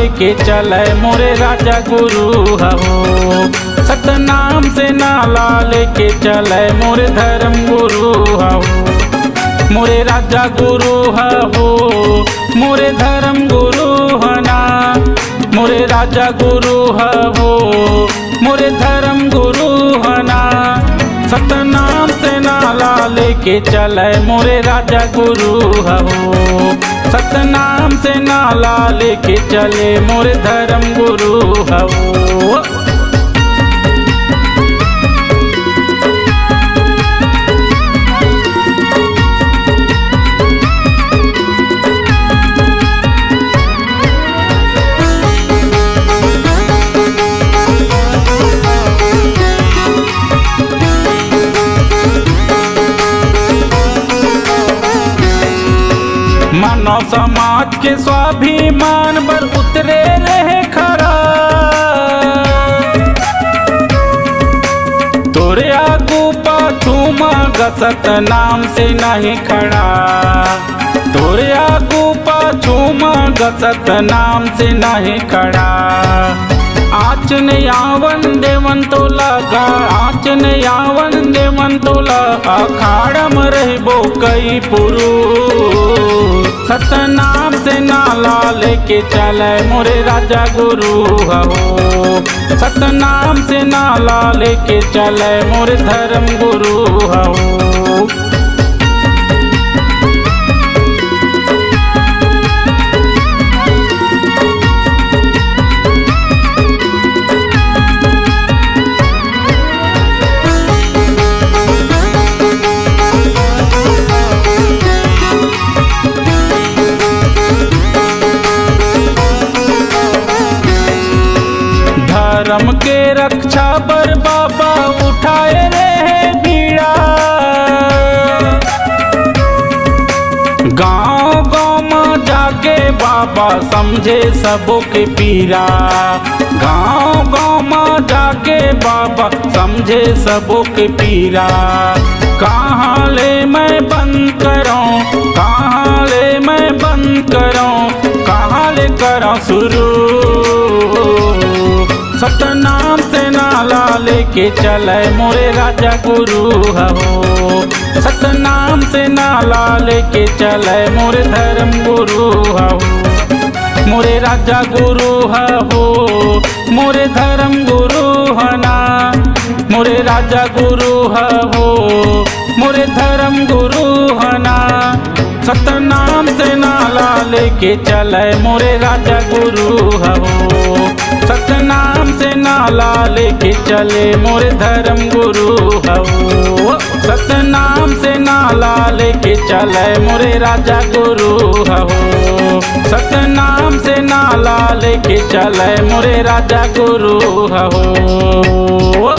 लेके चले मोरे राजा गुरु हो। सतनाम से नाला लेके चले मोरे धर्म गुरु हो। मोरे राजा गुरु हो मोरे धर्म गुरु हना। मोरे राजा गुरु हो मोरे धर्म गुरु हना। सतनाम से नाला लेके चले मोरे राजा गुरु हो। सतनाम से नाला लेके चले मोरे धर्म गुरु हो। मानव समाज के स्वाभिमान पर उतरे रहे खरा। तोरे आगू पाछू मांगा सतनाम से नहीं खड़ा। तोरे आगू पाछू मांगा सतनाम से नहीं खड़ा। आँच ने यावन देवन तो लगा आँच ने यावन देवन तो लगा। अखाड़ा में रहबो कई पुरुष। सतनाम से नाला लेके चले मोरे राजा गुरु हो। सतनाम से नाला लेके चले मोरे धर्म गुरु हो। धर्म के रक्षा पर बाबा उठाए रहे बीड़ा। गांव गांव में जाके बाबा समझे सबों के पीरा। गांव गांव में जाके बाबा समझे सबों के पीरा। कहाँ ले मैं बंद करूं कहाँ ले मैं बंद करूं कहाँ ले करूं शुरू। सतनाम से नाला लेके चले मोरे राजा गुरु हो। सतनाम से नाला लेके चले मोरे धर्म गुरु हो। मोरे राजा गुरु हो मोरे धर्म गुरु हना। मोरे राजा गुरु हो मोरे धर्म गुरु हना। सतनाम से नाला लेके चले मोरे राजा गुरु हो। सतनाम से नाला लेके चले मोरे धर्म गुरु हो। सतनाम से नाला लेके चले मोरे राजा गुरु हो। सतनाम से नाला लेके चले मोरे राजा गुरु हो।